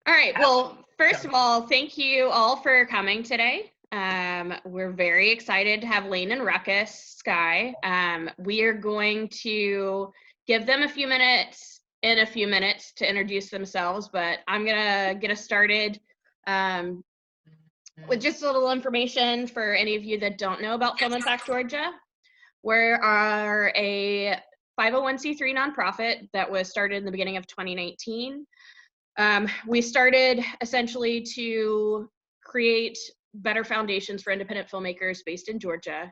All right. Well, first of all, thank you all for coming today. We're very excited to have Lane and Ruckus Skye. We are going to give them a few minutes to introduce themselves, but I'm gonna get us started with just a little information for any of you that don't know about Film Impact Georgia. We are a 501c3 nonprofit that was started in the beginning of 2019. We started essentially to create better foundations for independent filmmakers based in Georgia.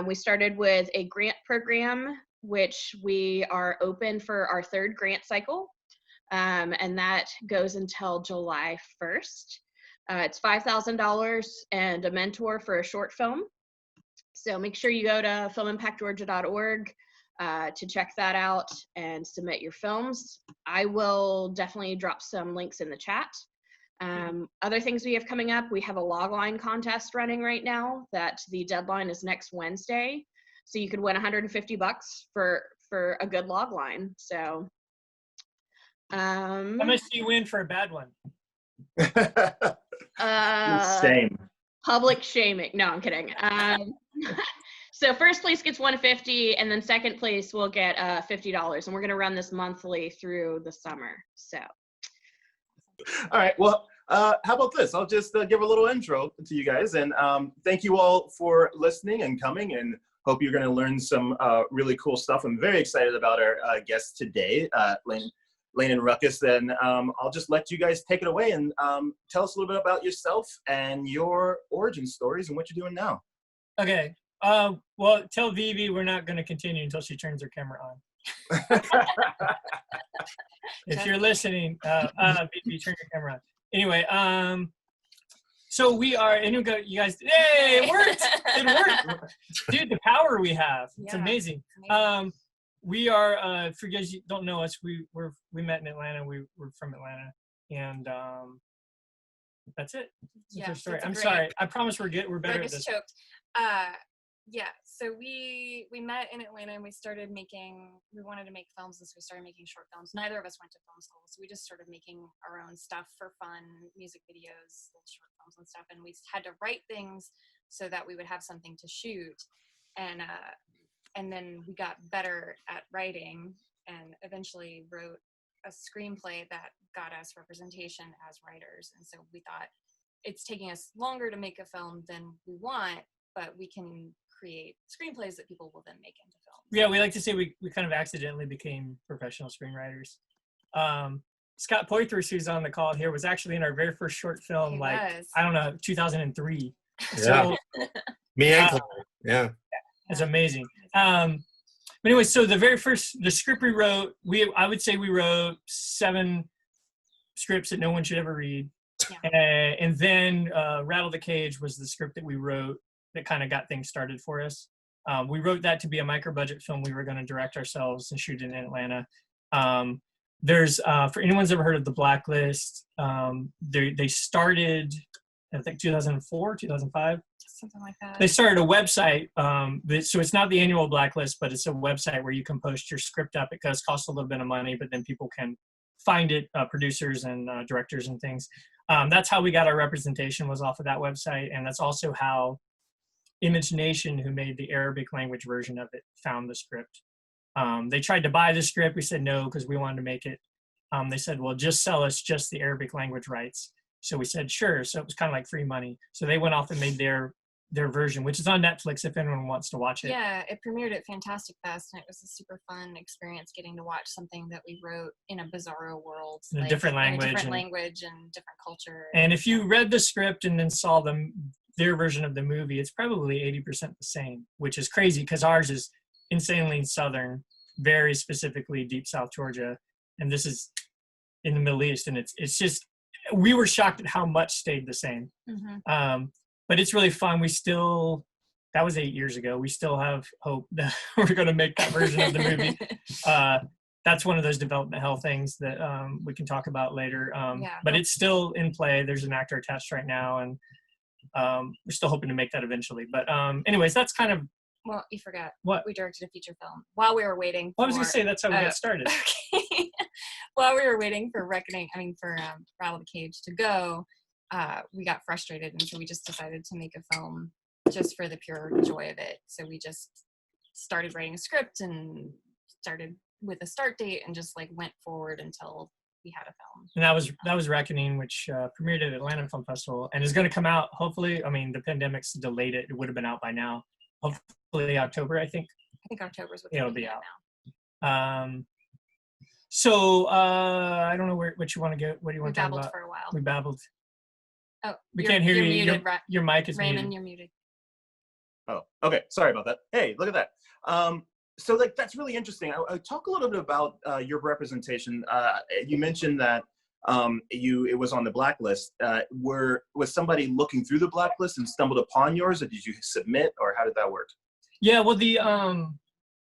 We started with a grant program, which we are open for our third grant cycle, and that goes until July 1st. It's $5,000 and a mentor for a short film. So make sure you go to filmimpactgeorgia.org to check that out and submit your films. I will definitely drop some links in the chat. Other things we have coming up, we have a logline contest running right now that the deadline is next Wednesday. So you could win $150 for a good logline. So how much do you win for a bad one? Shame. Public shaming. No, I'm kidding. So first place gets $150, and then second place will get $50. And we're gonna run this monthly through the summer. So. All right. Well, how about this? I'll just give a little intro to you guys, and thank you all for listening and coming, and hope you're going to learn some really cool stuff. I'm very excited about our guests today, Lane and Ruckus, and I'll just let you guys take it away and tell us a little bit about yourself and your origin stories and what you're doing now. Okay. Well, tell Vivi we're not going to continue until she turns her camera on. If you're listening, Vivi, turn your camera on. Anyway, so we are, and you guys, hey, it worked! It worked! Dude, the power we have, it's amazing. We are, for you guys who don't know us, we met in Atlanta, we're from Atlanta, and that's it. That's our story. I'm sorry, I promise we're better at this. Choked. Yeah, so we met in Atlanta, and we wanted to make films, and so we started making short films. Neither of us went to film school, so we just started making our own stuff for fun, music videos, little short films and stuff, and we had to write things so that we would have something to shoot, and then we got better at writing, and eventually wrote a screenplay that got us representation as writers, and so we thought, it's taking us longer to make a film than we want, but we can create screenplays that people will then make into films. Yeah, we like to say we kind of accidentally became professional screenwriters. Scott Poitras, who's on the call here, was actually in our very first short film, I don't know, 2003. Yeah. So, me and Chloe. Yeah. It's amazing. But anyway, so the script we wrote, I would say we wrote 7 scripts that no one should ever read. Yeah. And then Rattle the Cage was the script that we wrote that kind of got things started for us. We wrote that to be a micro-budget film we were going to direct ourselves and shoot in Atlanta. There's, for anyone who's ever heard of The Blacklist, they started, I think 2004, 2005? Something like that. They started a website, so it's not the annual Blacklist, but it's a website where you can post your script up. It costs a little bit of money, but then people can find it, producers and directors and things. That's how we got our representation, was off of that website, and that's also how Image Nation, who made the Arabic language version of it, found the script. They tried to buy the script. We said no, because we wanted to make it. They said, well, just sell us just the Arabic language rights. So we said, sure. So it was kind of like free money. So they went off and made their version, which is on Netflix if anyone wants to watch it. Yeah, it premiered at Fantastic Fest, and it was a super fun experience getting to watch something that we wrote in a bizarro world. In a different language. In a different language and different culture. And if you read the script and then saw their version of the movie, it's probably 80% the same, which is crazy because ours is insanely southern, very specifically deep South Georgia, and this is in the Middle East, and it's just, we were shocked at how much stayed the same. Mm-hmm. But it's really fun. That was 8 years ago. We still have hope that we're going to make that version of the movie. That's one of those development hell things that we can talk about later. But it's still in play. There's an actor attached right now, and we're still hoping to make that eventually. But anyways, that's kind of... Well, you forgot. What? We directed a feature film while we were waiting. Well, I was going to say that's how we got started. Okay. while we were waiting for Rattle the Cage to go, we got frustrated, and so we just decided to make a film just for the pure joy of it. So we just started writing a script and started with a start date and just like went forward until we had a film. And that was Reckoning, which premiered at Atlanta Film Festival and is going to come out hopefully. I mean, the pandemic's delayed it. It would have been out by now. Hopefully October, I think. I think October is what It'll they're be looking out. at now. So I don't know what you want to get. What do you We want to talk babbled about? for a while. We babbled. Oh, We can't hear you're you. Muted, Your mic is Raymond, muted. you're muted. Oh, okay. Sorry about that. Hey, look at that. So like that's really interesting. I talk a little bit about your representation. You mentioned that it was on the blacklist. Was somebody looking through the blacklist and stumbled upon yours, or did you submit, or how did that work? Yeah, well,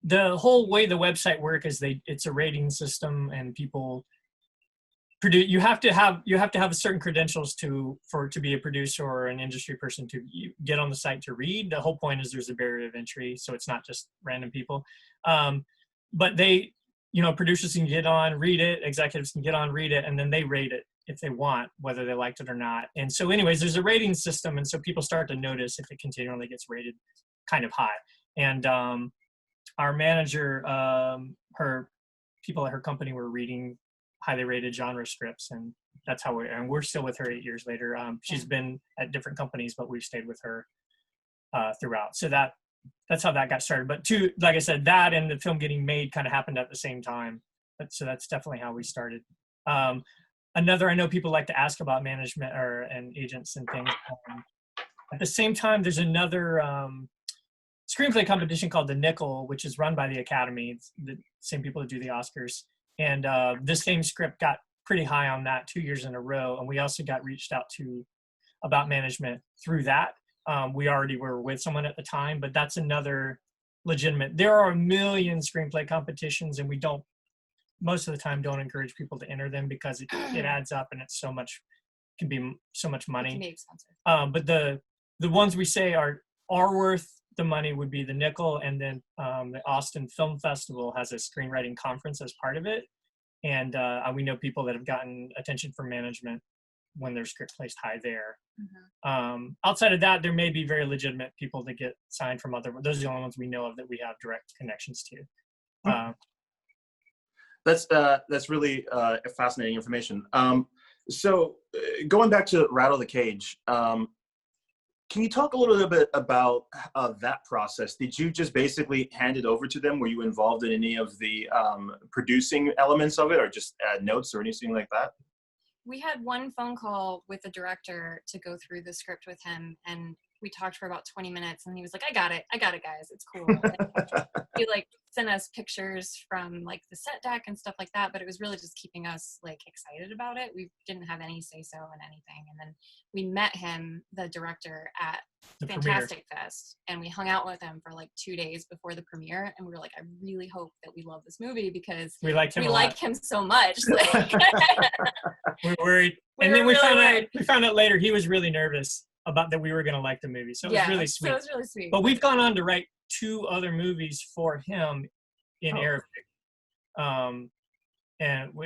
the whole way the website works is it's a rating system, and people produce. You have to have a certain credentials to be a producer or an industry person to get on the site to read. The whole point is there's a barrier of entry, so it's not just random people. But they, producers can get on, read it, executives can get on, read it, and then they rate it if they want, whether they liked it or not. And so anyways, there's a rating system, and so people start to notice if it continually gets rated kind of high. And our manager, people at her company were reading highly rated genre scripts, and that's how we're still with her 8 years later. She's been at different companies, but we've stayed with her throughout. So that's how that got started. But like I said, that and the film getting made kind of happened at the same time. So that's definitely how we started. I know people like to ask about management and agents and things. At the same time, there's another screenplay competition called the Nickel, which is run by the Academy. It's the same people that do the Oscars. And this same script got pretty high on that 2 years in a row. And we also got reached out to about management through that. We already were with someone at the time, but that's another legitimate. There are a million screenplay competitions, and we most of the time don't encourage people to enter them because it adds up, and it's can be so much money. It can be expensive. But the ones we say are worth the money would be the Nickel, and then the Austin Film Festival has a screenwriting conference as part of it. And we know people that have gotten attention from management when their script placed high there. Mm-hmm. Outside of that, there may be very legitimate people that get signed from those are the only ones we know of that we have direct connections to. That's really fascinating information. So going back to Rattle the Cage, can you talk a little bit about that process? Did you just basically hand it over to them? Were you involved in any of the producing elements of it, or just add notes or anything like that? We had one phone call with the director to go through the script with him, and we talked for about 20 minutes, and he was like, I got it, guys, it's cool. He sent us pictures from the set deck and stuff like that, but it was really just keeping us excited about it. We didn't have any say-so in anything. And then we met him, the director, at Fantastic Fest, and we hung out with him for 2 days before the premiere, and we were like, I really hope that we love this movie because we like him so much. We're worried. And then we found out later he was really nervous about that we were going to like the movie. So it was really sweet. So it was really sweet. But we've gone on to write 2 other movies for him in Arabic. And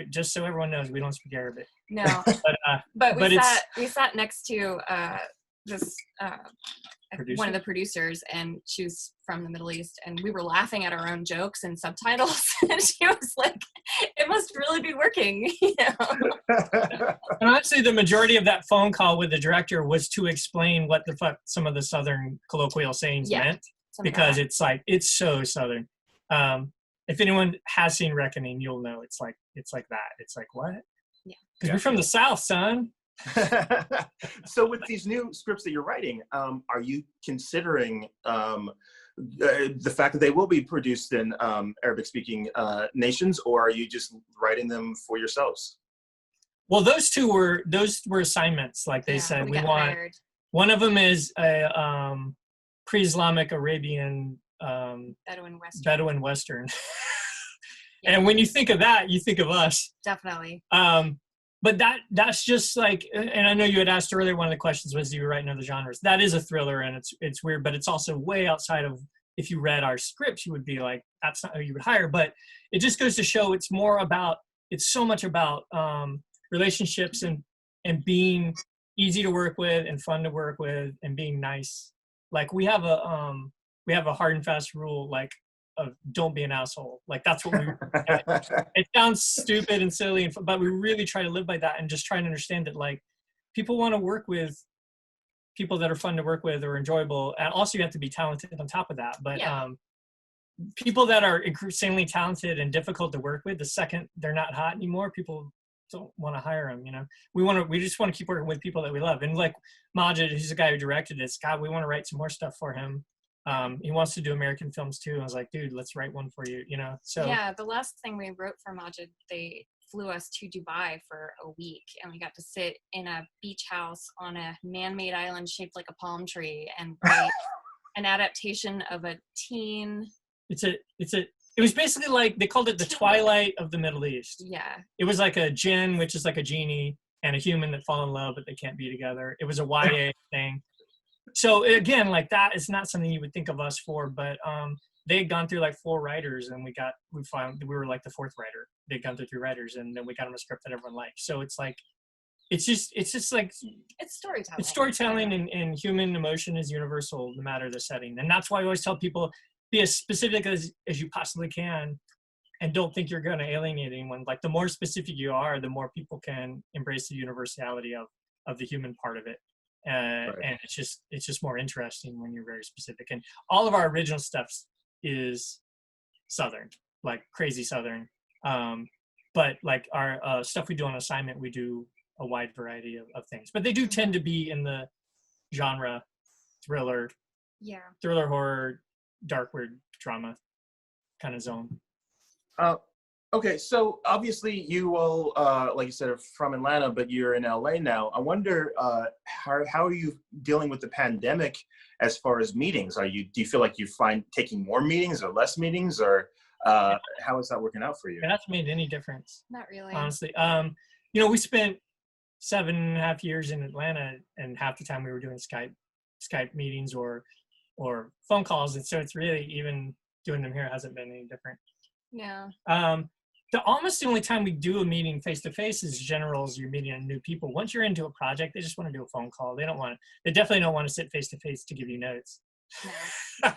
just so everyone knows, we don't speak Arabic. No. But we sat next to this one of the producers, and she was from the Middle East, and we were laughing at our own jokes and subtitles, and she was like, it must really be working. And honestly, the majority of that phone call with the director was to explain what the fuck some of the Southern colloquial sayings meant, because it's so Southern. If anyone has seen Reckoning, you'll know it's like that. It's like, what? Yeah. Because we're from the South, son. So with these new scripts that you're writing, are you considering the fact that they will be produced in Arabic-speaking nations, or are you just writing them for yourselves? Well, those were assignments. Like they said, we want hired. One of them is a pre-Islamic Arabian Bedouin Western. Yeah. And when you think of that, you think of us. Definitely. But that's just and I know you had asked earlier, one of the questions was, do you write in other genres? That is a thriller, and it's weird, but it's also way outside of, if you read our scripts, you would be like, that's not who you would hire. But it just goes to show it's more about, it's so much about relationships and being easy to work with and fun to work with and being nice. Like we have a hard and fast rule, like, of don't be an asshole. Like that's what we it sounds stupid and silly, but we really try to live by that and just try and understand that like people want to work with people that are fun to work with or enjoyable, and also you have to be talented on top of that. But people that are insanely talented and difficult to work with, the second they're not hot anymore, people don't want to hire them. You know, we just want to keep working with people that we love. And like Majid, who's the guy who directed it, God, we want to write some more stuff for him. He wants to do American films too. I was like, dude, let's write one for you, you know? So yeah, the last thing we wrote for Majid, they flew us to Dubai for a week, and we got to sit in a beach house on a man-made island shaped like a palm tree and write an adaptation of a teen. It was basically like, they called it the Twilight of the Middle East. Yeah. It was like a jinn, which is like a genie, and a human that fall in love, but they can't be together. It was a YA thing. So again, like that is not something you would think of us for, but they had gone through like 4 writers, and we were like the 4th writer. They'd gone through 3 writers, and then we got them a script that everyone liked. So it's like, it's just like, it's storytelling. It's storytelling, and human emotion is universal no matter the setting. And that's why I always tell people, be as specific as you possibly can, and don't think you're going to alienate anyone. Like the more specific you are, the more people can embrace the universality of the human part of it. Right. And it's just more interesting when you're very specific. And all of our original stuff is Southern, like crazy Southern. But like our stuff we do on assignment, we do a wide variety of things. But they do tend to be in the genre thriller, horror, dark, weird drama kind of zone. Okay, so obviously you all, like you said, are from Atlanta, but you're in LA now. I wonder how are you dealing with the pandemic as far as meetings? Do you feel like you find taking more meetings or less meetings, or how is that working out for you? It hasn't made any difference. Not really. Honestly. You know, we spent 7.5 years in Atlanta, and half the time we were doing Skype meetings or phone calls, and so it's really, even doing them here hasn't been any different. Yeah. Almost the only time we do a meeting face to face is generals. You're meeting new people. Once you're into a project, they just want to do a phone call. They definitely don't want to sit face to face to give you notes. No.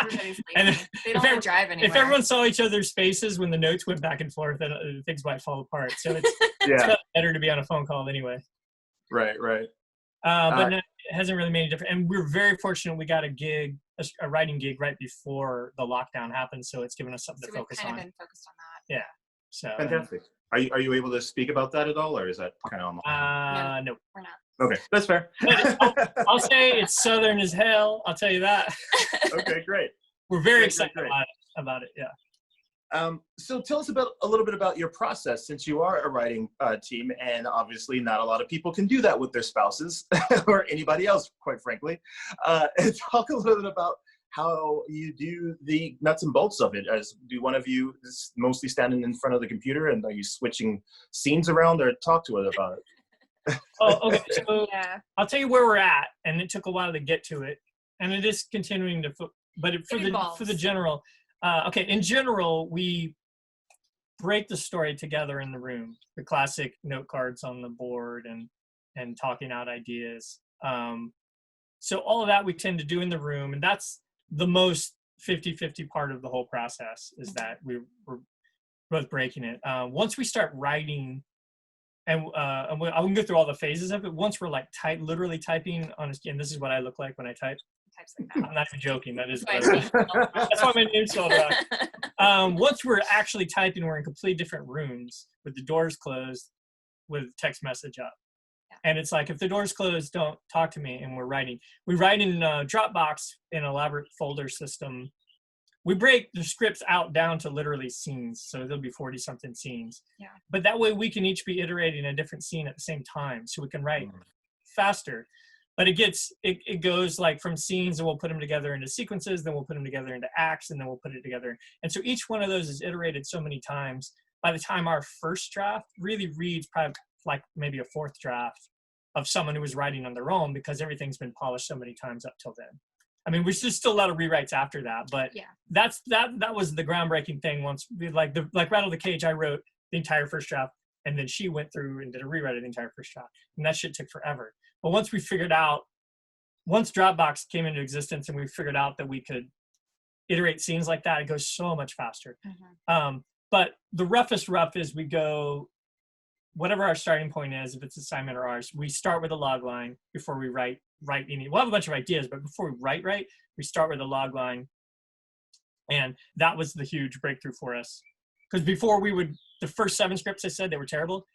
Everybody's lazy. They don't want to drive anywhere. If everyone saw each other's faces when the notes went back and forth, then things might fall apart. So it's, it's better to be on a phone call anyway. Right. But no, it hasn't really made any difference. And we're very fortunate we got a writing gig right before the lockdown happened, so it's given us something to focus on. So we've kind of been focused on that. Yeah. So fantastic. Are you able to speak about that at all, or is that kind of online? No. We're not. Okay, that's fair. I'll say it's Southern as hell. I'll tell you that. Okay, great. We're very excited about it. Yeah. So tell us a little bit about your process, since you are a writing team, and obviously not a lot of people can do that with their spouses or anybody else, quite frankly. And talk a little bit about how you do the nuts and bolts of it. Do one of you is mostly standing in front of the computer, and are you switching scenes around, or talk to us about it? Oh, okay. So I'll tell you where we're at, and it took a while to get to it, and it is continuing to. But for the general. Okay, in general, we break the story together in the room, the classic note cards on the board and talking out ideas. So all of that we tend to do in the room, and that's the most 50-50 part of the whole process, is that we're both breaking it. Once we start writing, and I can go through all the phases of it. Once we're like literally typing on, and this is what I look like when I type. Like that. I'm not even joking. That is that's why my name's spelled out. Once we're actually typing, we're in completely different rooms with the doors closed, with text message up. Yeah. And it's like, if the door's closed, don't talk to me. And we're writing. We write in Dropbox, in an elaborate folder system. We break the scripts out down to literally scenes. So there'll be 40-something scenes. Yeah. But that way we can each be iterating a different scene at the same time, so we can write faster. But it goes like from scenes, and we'll put them together into sequences, then we'll put them together into acts, and then we'll put it together. And so each one of those is iterated so many times. By the time our first draft really reads probably like maybe a 4th draft of someone who was writing on their own, because everything's been polished so many times up till then. I mean, there's still a lot of rewrites after that, but that was the groundbreaking thing. Once we like Rattle the Cage, I wrote the entire first draft, and then she went through and did a rewrite of the entire first draft, and that shit took forever. But once Dropbox came into existence and we figured out that we could iterate scenes like that, it goes so much faster. But the roughest rough is we go, whatever our starting point is, if it's assignment or ours, we start with a log line before we write any. We'll have a bunch of ideas, but before we write, we start with a log line. And that was the huge breakthrough for us. Because before the first 7 scripts I said, they were terrible.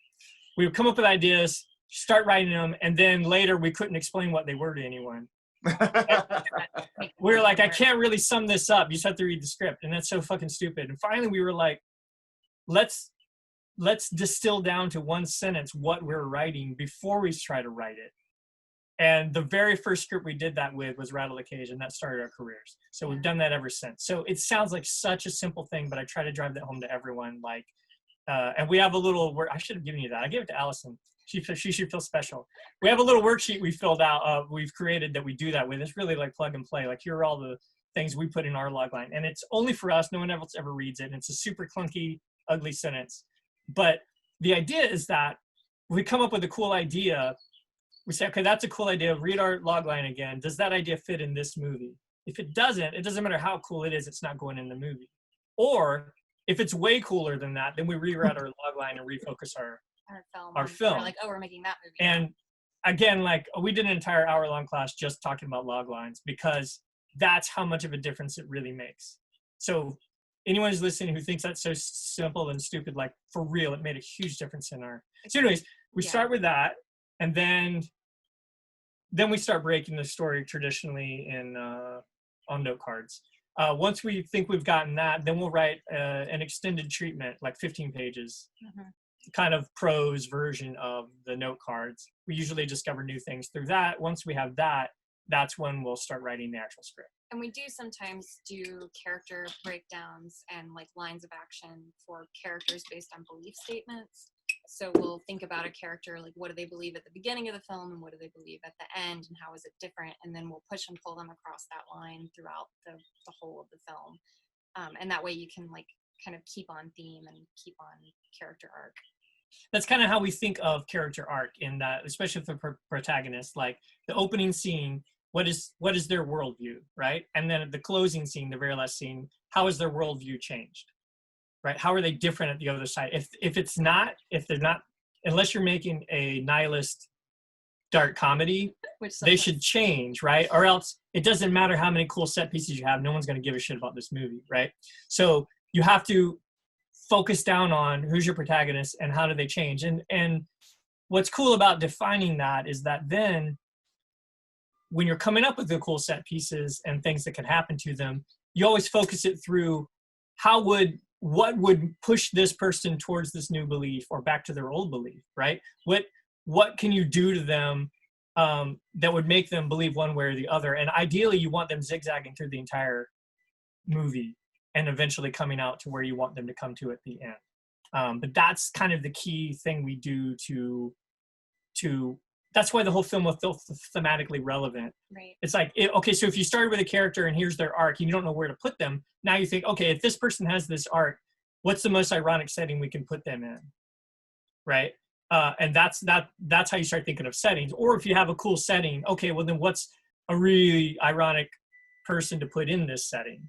We would come up with ideas, start writing them, and then later we couldn't explain what they were to anyone. We were like, I can't really sum this up. You just have to read the script. And that's so fucking stupid. And finally we were like, let's distill down to one sentence what we're writing before we try to write it. And the very first script we did that with was Rattle Occasion. That started our careers. So we've done that ever since. So it sounds like such a simple thing, but I try to drive that home to everyone. Like, and we have a little I should have given you that. I gave it to Allison. She should feel special. We have a little worksheet we filled out, we've created that we do that with. It's really like plug and play. Like, here are all the things we put in our log line. And it's only for us. No one else ever reads it. And it's a super clunky, ugly sentence. But the idea is that we come up with a cool idea. We say, okay, that's a cool idea. Read our log line again. Does that idea fit in this movie? If it doesn't matter how cool it is, it's not going in the movie. Or if it's way cooler than that, then we rewrite our log line and refocus our film. We're like, oh, we're making that movie. And again, like, we did an entire hour-long class just talking about log lines because that's how much of a difference it really makes. So anyone who's listening who thinks that's so simple and stupid, like, for real, it made a huge difference in our. So anyways, we start with that, and then we start breaking the story traditionally in on note cards. Once we think we've gotten that, then we'll write an extended treatment, like 15 pages, kind of prose version of the note cards. We usually discover new things through that. Once we have that, that's when we'll start writing the actual script. And we do sometimes do character breakdowns and like lines of action for characters based on belief statements. So we'll think about a character, like, what do they believe at the beginning of the film and what do they believe at the end and how is it different? And then we'll push and pull them across that line throughout the whole of the film. And that way you can, like, kind of keep on theme and keep on character arc. That's kind of how we think of character arc in that, especially for protagonists, like the opening scene, what is their worldview, right? And then the closing scene, the very last scene, how is their worldview changed, right? How are they different at the other side? If they're not, unless you're making a nihilist dark comedy, they should change, right? Or else it doesn't matter how many cool set pieces you have, no one's going to give a shit about this movie, right? So you have to focus down on who's your protagonist and how do they change. And what's cool about defining that is that then when you're coming up with the cool set pieces and things that can happen to them, you always focus it through what would push this person towards this new belief or back to their old belief, right? What can you do to them that would make them believe one way or the other? And ideally, you want them zigzagging through the entire movie and eventually coming out to where you want them to come to at the end. But that's kind of the key thing we do to that's why the whole film will feel thematically relevant. Right. It's like, okay, so if you started with a character and here's their arc and you don't know where to put them, now you think, okay, if this person has this arc, what's the most ironic setting we can put them in, right? And that's how you start thinking of settings. Or if you have a cool setting, okay, well then what's a really ironic person to put in this setting?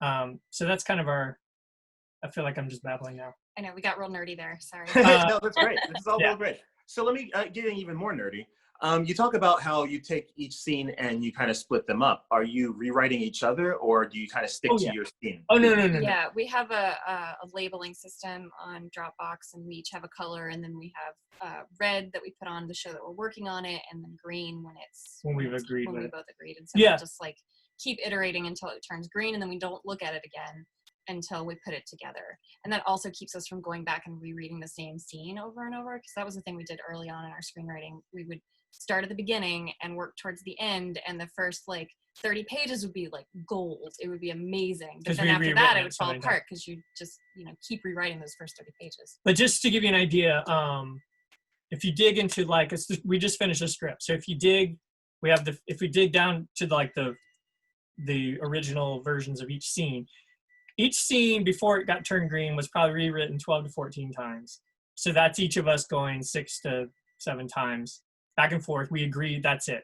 So that's kind of I feel like I'm just babbling now. I know, we got real nerdy there, sorry. No, that's great. This is all real great. So let me get even more nerdy. You talk about how you take each scene and you kind of split them up. Are you rewriting each other or do you kind of stick to your scene? Oh, no. Yeah, we have a labeling system on Dropbox and we each have a color, and then we have red that we put on to show that we're working on it, and then green when we've agreed when with we it. both agreed. And so we'll just like keep iterating until it turns green, and then we don't look at it again until we put it together. And that also keeps us from going back and rereading the same scene over and over, because that was the thing we did early on in our screenwriting. We would start at the beginning and work towards the end, and the first like 30 pages would be like gold. It would be amazing. But then after that, it would fall apart because you just, keep rewriting those first 30 pages. But just to give you an idea, if you dig into we just finished a script. So if you dig, if we dig down to like the original versions of each scene, each scene before it got turned green was probably rewritten 12 to 14 times. So that's each of us going 6 to 7 times back and forth. We agreed, that's it.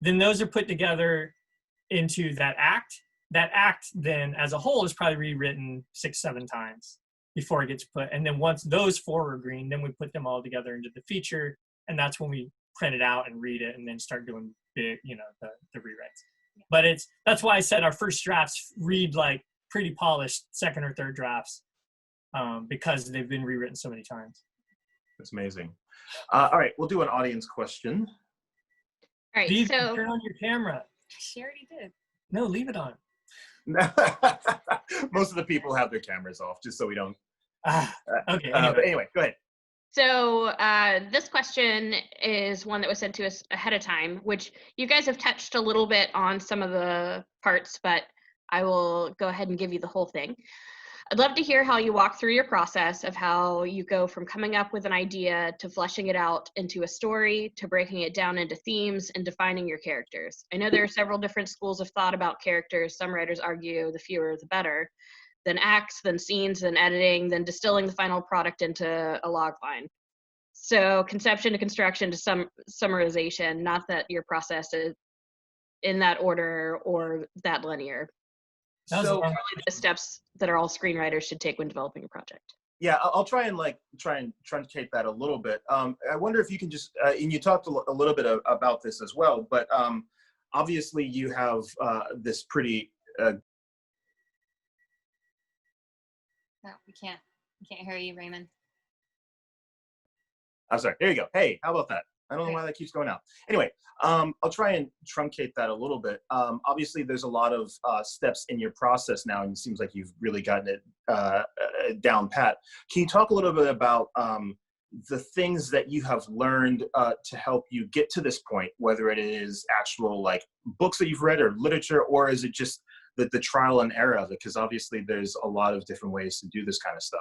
Then those are put together into that act. That act then as a whole is probably rewritten 6, 7 times before it gets put. And then once those 4 are green, then we put them all together into the feature. And that's when we print it out and read it and then start doing big, you know, the rewrites. But that's why I said our first drafts read like pretty polished second or third drafts, because they've been rewritten so many times. That's amazing. All right, we'll do an audience question. All right, Leave, so turn on your camera. She already did. No, leave it on. Most of the people have their cameras off, just so we don't. Okay. But anyway, go ahead. So this question is one that was sent to us ahead of time, which you guys have touched a little bit on some of the parts, but I will go ahead and give you the whole thing. I'd love to hear how you walk through your process of how you go from coming up with an idea to fleshing it out into a story, to breaking it down into themes and defining your characters. I know there are several different schools of thought about characters. Some writers argue the fewer the better. Then acts, then scenes, then editing, then distilling the final product into a log line. So conception to construction to summarization, not that your process is in that order or that linear. So Really the steps that are all screenwriters should take when developing a project. yeah, I'll try and truncate that a little bit. I wonder if you can just, and you talked a little bit about this as well, but obviously you have this pretty No, we can't hear you, Raymond. I'm sorry, there you go. Hey, how about that? I don't know why that keeps going out. Anyway, I'll try and truncate that a little bit. Obviously, there's a lot of steps in your process now, and it seems like you've really gotten it down pat. Can you talk a little bit about the things that you have learned to help you get to this point, whether it is actual like books that you've read or literature, or is it just the trial and error of it? Because obviously there's a lot of different ways to do this kind of stuff.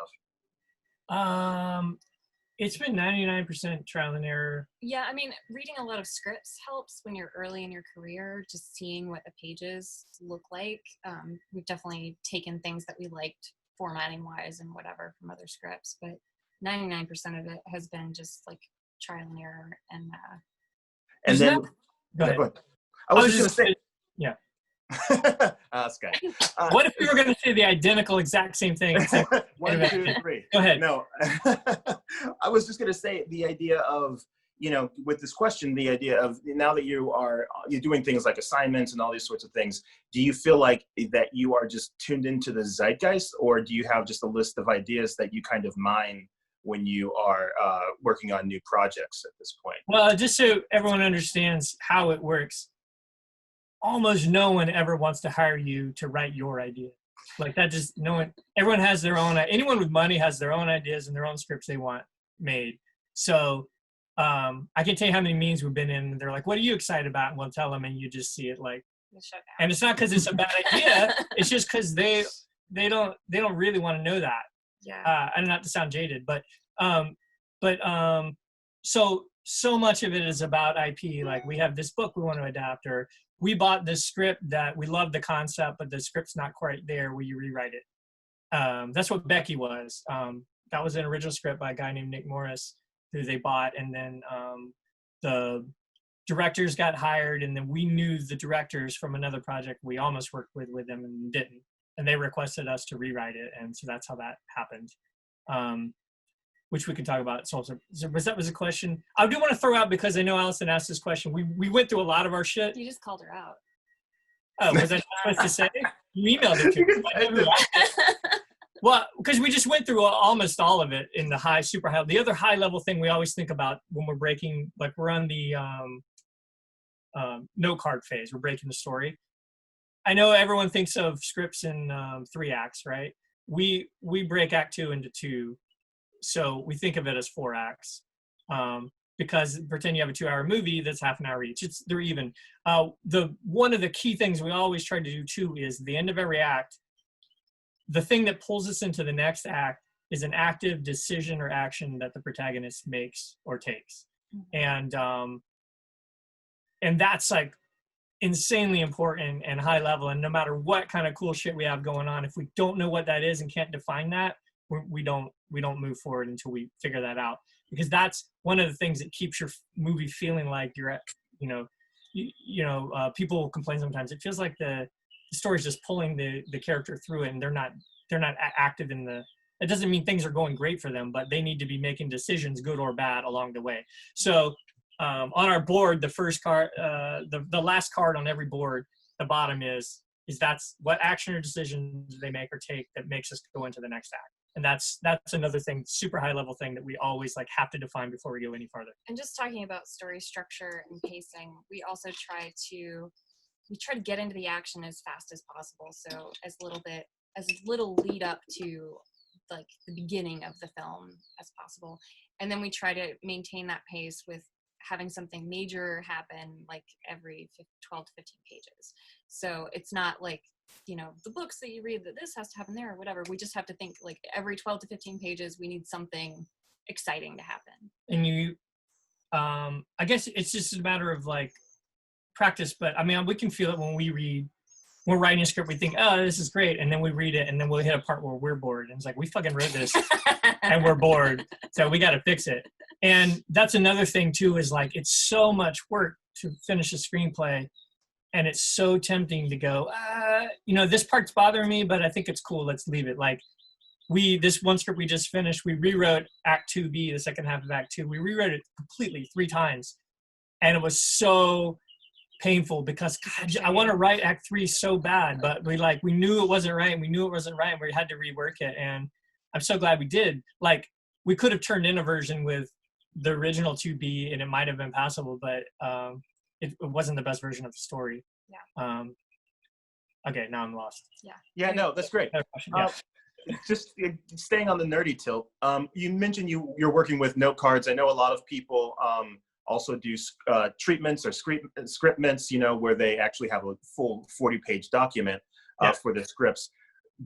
It's been 99% trial and error. Yeah, I mean, reading a lot of scripts helps when you're early in your career, just seeing what the pages look like. We've definitely taken things that we liked formatting wise and whatever from other scripts, but 99% of it has been just like trial and error. And then, Go ahead. go ahead. I was just going to say, yeah. Sky. What if we were going to say the identical exact same thing? 1, 2, 3. Go ahead. No, I was just going to say the idea of, you know, with this question, the idea of now that you're doing things like assignments and all these sorts of things, do you feel like that you are just tuned into the zeitgeist, or do you have just a list of ideas that you kind of mine when you are working on new projects at this point? Well, just so everyone understands how it works, almost no one ever wants to hire you to write your idea. Like that, just no one, everyone has their own, anyone with money has their own ideas and their own scripts they want made. So I can tell you how many meetings we've been in, and they're like, what are you excited about? And we'll tell them, and you just see it like, and it's not because it's a bad idea, it's just because they don't really want to know that. Yeah. And not to sound jaded, but so much of it is about IP. Like we have this book we want to adapt, or we bought this script that we love the concept, but the script's not quite there. Will you rewrite it? That's what Becky was. That was an original script by a guy named Nick Morris, who they bought, and then the directors got hired, and then we knew the directors from another project we almost worked with them and didn't, and they requested us to rewrite it, and so that's how that happened. Which we could talk about. So that was a question. I do want to throw out, because I know Allison asked this question. We went through a lot of our shit. You just called her out. Oh, was I supposed to say? You emailed it to me. Well, because we just went through almost all of it in the high, super high. The other high level thing we always think about when we're breaking, like we're on the note card phase. We're breaking the story. I know everyone thinks of scripts in 3 acts, right? We break Act 2 into 2. So we think of it as 4 acts, because pretend you have a 2-hour movie that's half an hour each. They're even. One of the key things we always try to do too is the end of every act. The thing that pulls us into the next act is an active decision or action that the protagonist makes or takes, and that's like insanely important and high level. And no matter what kind of cool shit we have going on, if we don't know what that is and can't define that, we don't move forward until we figure that out. Because that's one of the things that keeps your movie feeling like you're at, people complain sometimes. It feels like the story's just pulling the character through it, and they're not active in the. It doesn't mean things are going great for them, but they need to be making decisions, good or bad, along the way. So on our board, the first card, the last card on every board, the bottom is that's what action or decisions they make or take that makes us go into the next act. And that's another thing, super high level thing that we always like have to define before we go any farther. And just talking about story structure and pacing, we also try to get into the action as fast as possible. So as little lead up to like the beginning of the film as possible. And then we try to maintain that pace with having something major happen like every 12 to 15 pages. So it's not like, the books that you read that this has to happen there or whatever. We just have to think like every 12 to 15 pages, we need something exciting to happen. And I guess it's just a matter of like practice, but I mean, we can feel it when we're writing a script, we think, oh, this is great. And then we read it and then we'll hit a part where we're bored. And it's like, we fucking wrote this and we're bored. So we got to fix it. And that's another thing too, is like, it's so much work to finish a screenplay. And it's so tempting to go, this part's bothering me, but I think it's cool. Let's leave it. Like this one script we just finished, we rewrote Act 2B, the second half of Act 2. We rewrote it completely 3 times. And it was so painful because God, I want to write Act 3 so bad, but we knew it wasn't right. And we knew it wasn't right. And we had to rework it. And I'm so glad we did. Like we could have turned in a version with the original 2B and it might have been passable, but it wasn't the best version of the story. Yeah. Okay, now I'm lost. Yeah. Yeah, no, that's great. Yeah. Just staying on the nerdy tilt, you mentioned you're working with note cards. I know a lot of people also do treatments or scriptments, where they actually have a full 40-page document for the scripts.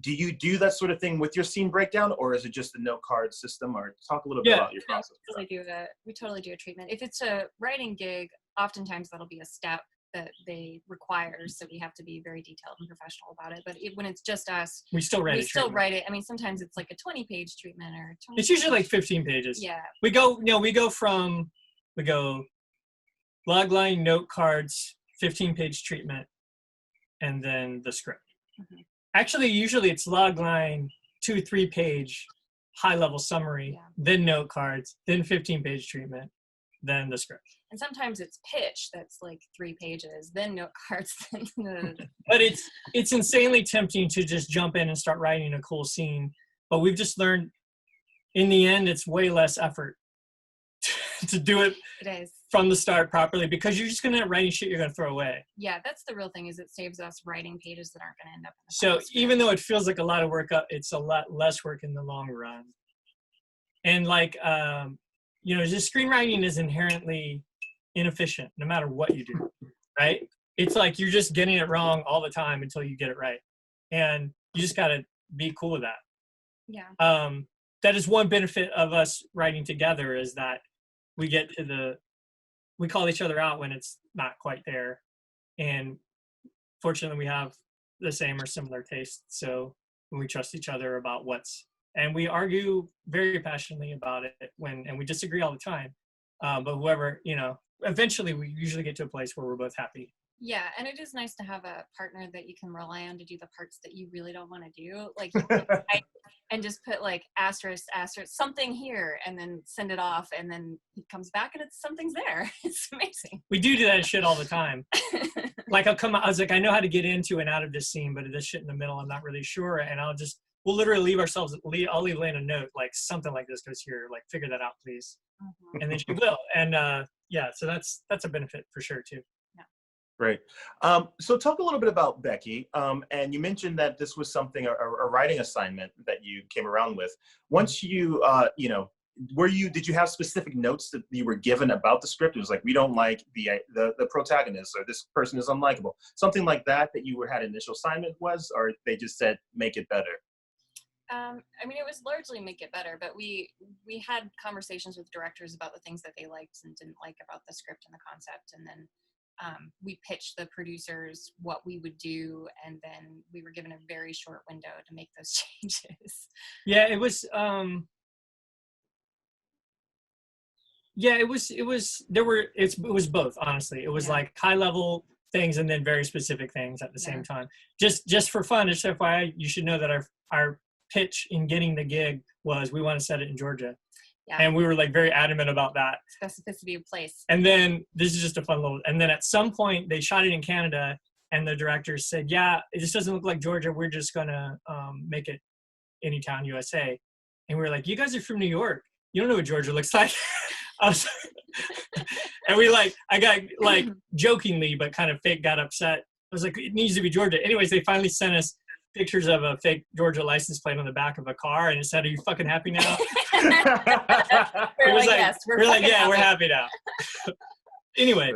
Do you do that sort of thing with your scene breakdown, or is it just the note card system? Or talk a little bit about your process. We totally do a treatment. If it's a writing gig, oftentimes that'll be a step that they require, so we have to be very detailed and professional about it. But when it's just us, we still write it. I mean, sometimes it's like a 20-page treatment or 20 it's usually like 15 pages. Yeah. We go log line, note cards, 15-page treatment, and then the script. Mm-hmm. Actually, usually it's log line, 2-3 page high-level summary, then note cards, then 15-page treatment, then the script. And sometimes it's pitch that's like 3 pages, then note cards. But it's insanely tempting to just jump in and start writing a cool scene. But we've just learned, in the end, it's way less effort to do it from the start properly, because you're just going to write shit you're going to throw away. Yeah, that's the real thing, is it saves us writing pages that aren't going to end up in the So even though it feels like a lot of work, it's a lot less work in the long run. And like, just screenwriting is inherently inefficient no matter what you do, right? It's like you're just getting it wrong all the time until you get it right. And you just got to be cool with that. Yeah. That is one benefit of us writing together, is that we call each other out when it's not quite there. And fortunately we have the same or similar tastes. So we trust each other about and we argue very passionately about it and we disagree all the time. But whoever, eventually we usually get to a place where we're both happy. Yeah, and it is nice to have a partner that you can rely on to do the parts that you really don't want to do. Like, and just put like asterisk, something here, and then send it off, and then he comes back and something's there. It's amazing. We do that shit all the time. Like I was like, I know how to get into and out of this scene, but this shit in the middle, I'm not really sure. And we'll literally I'll leave Lane a note, like something like this goes here, like figure that out, please. Mm-hmm. And then she will. And so that's a benefit for sure too. Great. So talk a little bit about Becky. And you mentioned that this was something, a writing assignment that you came around with. Once you, did you have specific notes that you were given about the script? It was like, we don't like the protagonist, or this person is unlikable. Something like that you had initial assignment was, or they just said, make it better? I mean, it was largely make it better, but we had conversations with directors about the things that they liked and didn't like about the script and the concept. And then we pitched the producers what we would do, and then we were given a very short window to make those changes. Yeah, it was. Yeah, it was. It was both. Honestly, it was like high level things and then very specific things at the same time. Just for fun, just FYI, you should know that our pitch in getting the gig was we want to set it in Georgia. Yeah. And we were like very adamant about that. Specificity of place. And then this is just a fun little, and then at some point they shot it in Canada and the directors said, yeah, it just doesn't look like Georgia. We're just going to make it Anytown, USA. And we were like, you guys are from New York. You don't know what Georgia looks like. And I got like jokingly, but kind of fake got upset. I was like, it needs to be Georgia. Anyways, they finally sent us pictures of a fake Georgia license plate on the back of a car, and it said, are you fucking happy now? We're like, yes, we're like, yeah, happy. We're happy now. Anyway,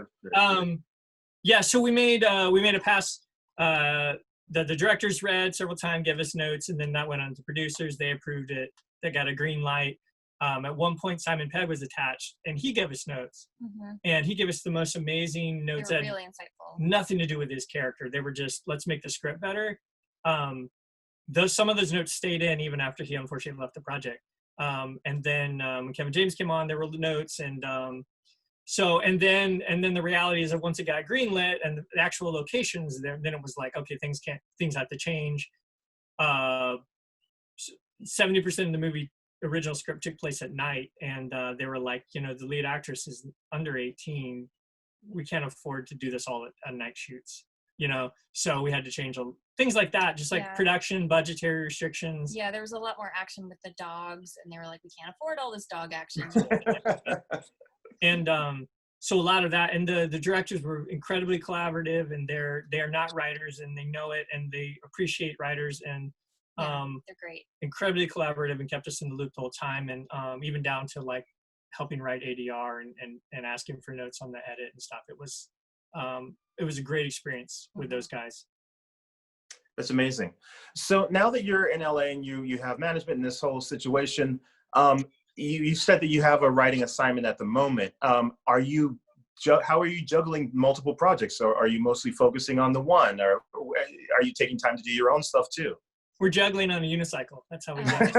yeah, so we made a pass that the directors read several times, gave us notes, and then that went on to producers. They approved it. They got a green light. At one point, Simon Pegg was attached, and he gave us notes. And he gave us the most amazing notes. They were really insightful. Nothing to do with his character. They were just, let's make the script better. Some of those notes stayed in even after he unfortunately left the project. And then when Kevin James came on, there were notes, and then the reality is that once it got greenlit and the actual locations there, then it was like, okay, things have to change. 70% of the movie original script took place at night, and they were like, the lead actress is under 18. We can't afford to do this all at night shoots, so we had to change things like that, just like production, budgetary restrictions. Yeah, there was a lot more action with the dogs, and they were like, we can't afford all this dog action. And so a lot of that, and the directors were incredibly collaborative, and they are not writers, and they know it, and they appreciate writers, and they're great, incredibly collaborative, and kept us in the loop the whole time, and even down to like helping write ADR and asking for notes on the edit and stuff. It was a great experience with those guys. That's amazing. So now that you're in LA and you have management in this whole situation, you said that you have a writing assignment at the moment. How are you juggling multiple projects? Or are you mostly focusing on the one, or are you taking time to do your own stuff too? We're juggling on a unicycle. That's how we do it.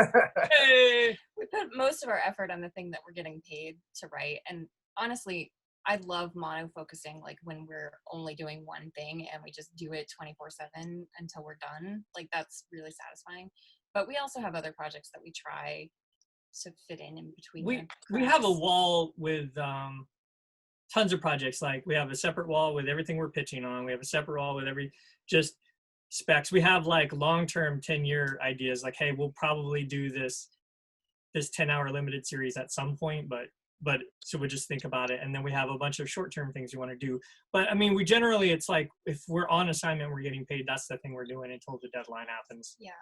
Hey! We put most of our effort on the thing that we're getting paid to write. And honestly, I love mono-focusing, like when we're only doing one thing and we just do it 24/7 until we're done. Like that's really satisfying. But we also have other projects that we try to fit in between. We have a wall with tons of projects. Like we have a separate wall with everything we're pitching on. We have a separate wall with just specs. We have like long-term 10-year ideas, like, hey, we'll probably do this 10-hour limited series at some point, but so we just think about it. And then we have a bunch of short-term things we want to do. But I mean, we generally, it's like, if we're on assignment, we're getting paid. That's the thing we're doing until the deadline happens. Yeah.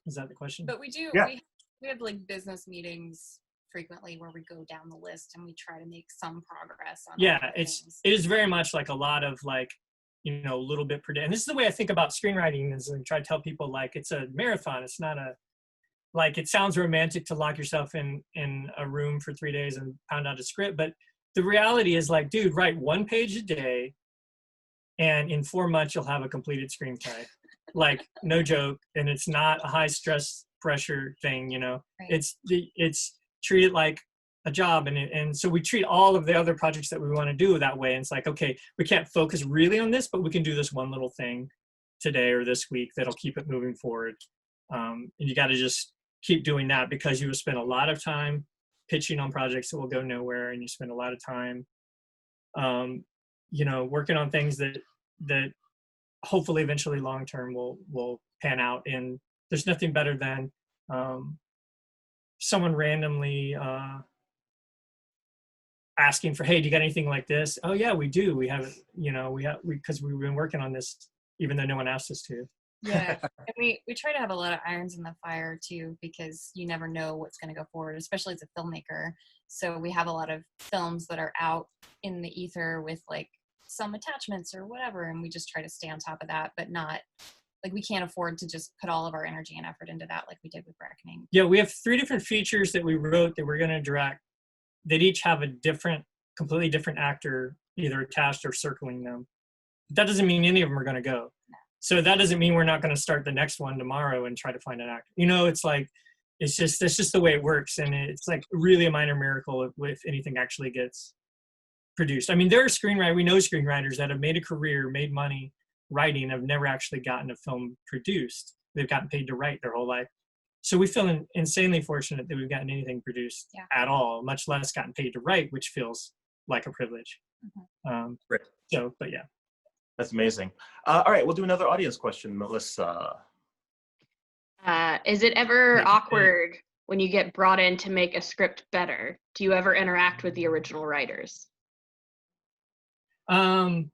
Is that the question? But we do, we have like business meetings frequently where we go down the list and we try to make some progress on it is very much like a lot of like, a little bit per day. And this is the way I think about screenwriting, is I try to tell people, like, it's a marathon. It's not like, it sounds romantic to lock yourself in a room for 3 days and pound out a script. But the reality is, like, dude, write 1 page a day, and in 4 months, you'll have a completed screenplay. Like, no joke. And it's not a high stress pressure thing, Right. It's treat it like a job. And so we treat all of the other projects that we want to do that way. And it's like, okay, we can't focus really on this, but we can do this one little thing today or this week that'll keep it moving forward. And you got to just keep doing that, because you will spend a lot of time pitching on projects that will go nowhere, and you spend a lot of time, working on things that hopefully eventually long-term will pan out. And there's nothing better than someone randomly asking for, hey, do you got anything like this? Oh yeah, we do. We have, because we've been working on this even though no one asked us to. Yeah, and we try to have a lot of irons in the fire too, because you never know what's going to go forward, especially as a filmmaker. So we have a lot of films that are out in the ether with like some attachments or whatever, and we just try to stay on top of that, but not like, we can't afford to just put all of our energy and effort into that like we did with Reckoning. Yeah, we have 3 different features that we wrote that we're going to direct, that each have a completely different actor either attached or circling them. That doesn't mean any of them are going to go. So that doesn't mean we're not going to start the next one tomorrow and try to find an actor. You know, it's like, that's just the way it works. And it's like really a minor miracle if anything actually gets produced. I mean, there are we know screenwriters that have made a career, made money writing, have never actually gotten a film produced. They've gotten paid to write their whole life. So we feel insanely fortunate that we've gotten anything produced at all, much less gotten paid to write, which feels like a privilege. Right. So, but yeah. That's amazing. All right, we'll do another audience question, Melissa. Is it ever awkward when you get brought in to make a script better? Do you ever interact with the original writers? They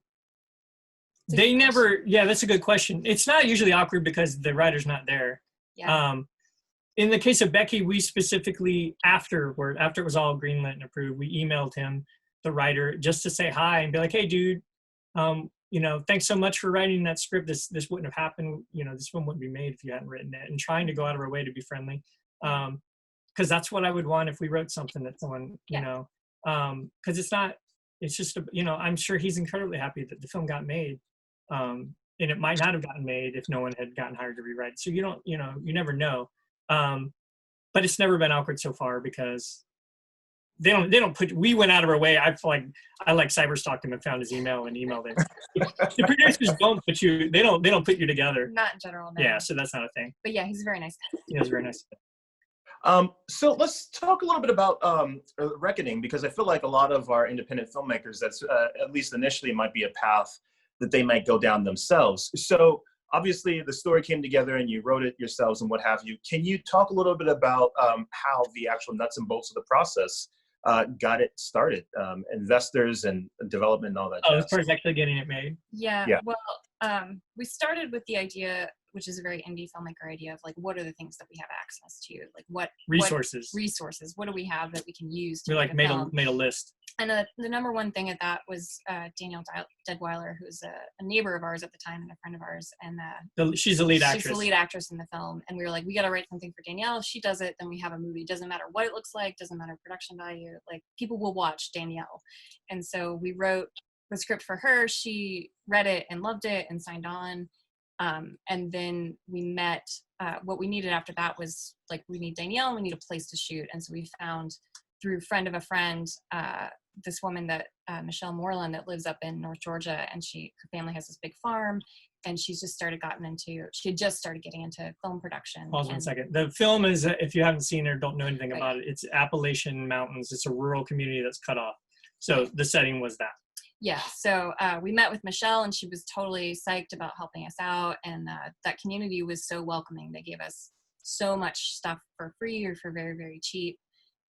never, that's a good question. It's not usually awkward because the writer's not there. Yeah. In the case of Becky, we specifically, after it was all greenlit and approved, we emailed him, the writer, just to say hi and be like, hey, dude, you know, thanks so much for writing that script. This wouldn't have happened. You know, this one wouldn't be made if you hadn't written it, and trying to go out of our way to be friendly. Because that's what I would want if we wrote something that someone, you know, because it's just, you know, I'm sure he's incredibly happy that the film got made. And it might not have gotten made if no one had gotten hired to rewrite it. So you don't, you know, you never know. But it's never been awkward so far because we went out of our way. I cyberstalked him and found his email and emailed him. The producers they don't put you together. Not in general, no. Yeah, so that's not a thing. But yeah, he's a very nice guy. Yeah, he's very nice. So let's talk a little bit about Reckoning, because I feel like a lot of our independent filmmakers, that's at least initially might be a path that they might go down themselves. So obviously the story came together and you wrote it yourselves and what have you. Can you talk a little bit about how the actual nuts and bolts of the process got it started, investors and development and all that? As far as actually getting it made? Yeah. Well, we started with the idea, which is a very indie filmmaker idea, of like, what are the things that we have access to? Like what resources? What do we have that we can use to we like made a list. And the number one thing at that was Danielle Deadweiler, who's a neighbor of ours at the time and a friend of ours. And she's the lead actress. She's the lead actress in the film. And we were like, we got to write something for Danielle. If she does it, then we have a movie. Doesn't matter what it looks like. Doesn't matter production value. Like, people will watch Danielle. And so we wrote the script for her. She read it and loved it and signed on. And then we met, what we needed after that was, like, we need Danielle and we need a place to shoot. And so we found, through friend of a friend, this woman that McHale Moreland, that lives up in North Georgia, and her family has this big farm, and she had just started getting into film production. Pause 1 second. The film is, if you haven't seen it or don't know anything about it, it's Appalachian mountains. It's a rural community that's cut off. So the setting was that. Yeah, so we met with McHale, and she was totally psyched about helping us out, and that community was so welcoming. They gave us so much stuff for free or for very, very cheap,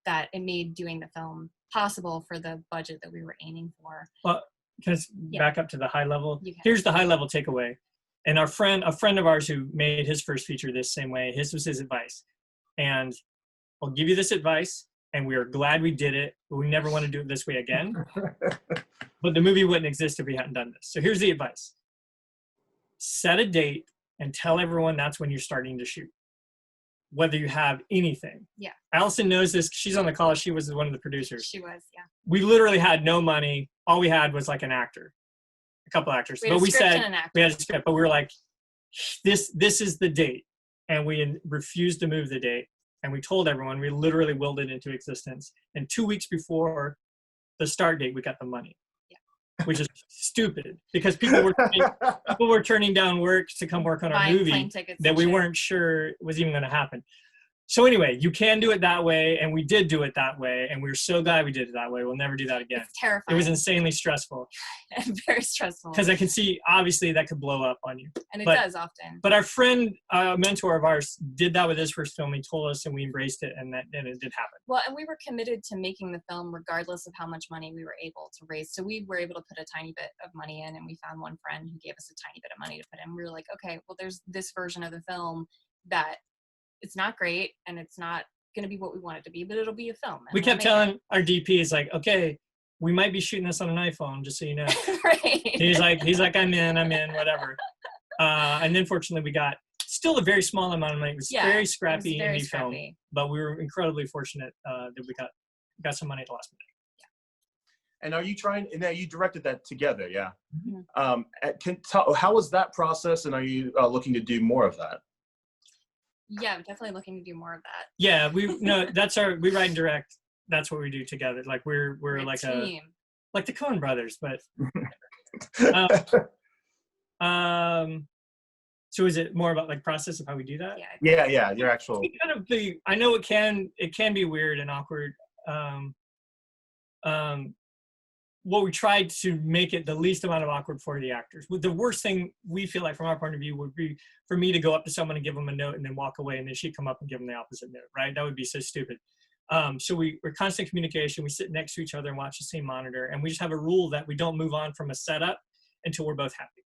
that it made doing the film possible for the budget that we were aiming for. Well, can I back up to the high level? Here's the high level takeaway. And a friend of ours who made his first feature this same way, his was his advice. And I'll give you this advice, and we are glad we did it, but we never want to do it this way again. But the movie wouldn't exist if we hadn't done this. So here's the advice. Set a date and tell everyone that's when you're starting to shoot, whether you have anything. Yeah. Allison knows this. She's on the call. She was one of the producers. She was, yeah. We literally had no money. All we had was like a couple actors. But we said we had a script, but we were like, this is the date. And we refused to move the date. And we told everyone, we literally willed it into existence. And 2 weeks before the start date, we got the money. Which is stupid, because people were turning down work to come work on our movie that we weren't sure was even going to happen. So anyway, you can do it that way, and we did do it that way, and we were so glad we did it that way. We'll never do that again. It's terrifying. It was insanely stressful. Very stressful. Because I can see, obviously, that could blow up on you. And it does often. But our friend, mentor of ours, did that with his first film. He told us, and we embraced it, and it did happen. Well, and we were committed to making the film regardless of how much money we were able to raise. So we were able to put a tiny bit of money in, and we found one friend who gave us a tiny bit of money to put in. We were like, okay, well, there's this version of the film that it's not great, and it's not going to be what we want it to be, but it'll be a film. We kept telling our DP, is like, okay, we might be shooting this on an iPhone, just so you know. Right. He's like, I'm in, whatever. And then fortunately we got still a very small amount of money. It was very scrappy indie film, but we were incredibly fortunate that we got some money at the last minute. And are you trying? Now you directed that together, yeah. Mhm. How was that process? And are you looking to do more of that? Yeah, I'm definitely looking to do more of that. Yeah, we write and direct. That's what we do together. Like we're We're like team. like the Coen brothers, but so is it more about like process of how we do that? Yeah. Yeah, your actual. I know it can be weird and awkward. What we tried to make it the least amount of awkward for the actors. The worst thing we feel like from our point of view would be for me to go up to someone and give them a note and then walk away, and then she'd come up and give them the opposite note, right? That would be so stupid. So we're constant communication. We sit next to each other and watch the same monitor, and we just have a rule that we don't move on from a setup until we're both happy.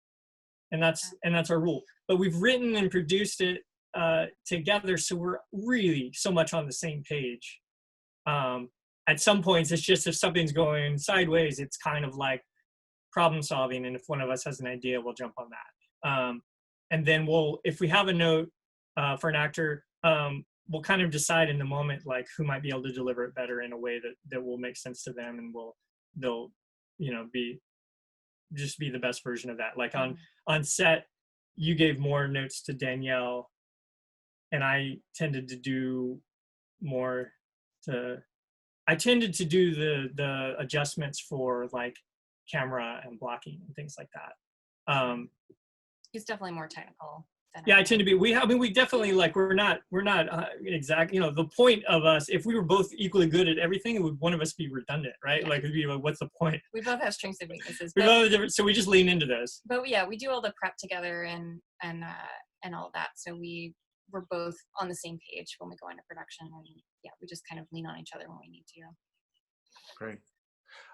And that's our rule. But we've written and produced it together, so we're really so much on the same page. At some points, it's just if something's going sideways, it's kind of like problem solving. And if one of us has an idea, we'll jump on that. And then if we have a note for an actor, we'll kind of decide in the moment, like who might be able to deliver it better in a way that will make sense to them, and they'll be the best version of that. Like on set, you gave more notes to Danielle, and I tended to do the adjustments for like camera and blocking and things like that. He's definitely more technical than I tend to be. We definitely like we're not exact. The point of us, if we were both equally good at everything, one of us be redundant, right? Yeah. Like it'd be like, what's the point? We both have strengths and weaknesses. So we just lean into those. But yeah, we do all the prep together and all of that. So we're both on the same page when we go into production, and yeah, we just kind of lean on each other when we need to. Great.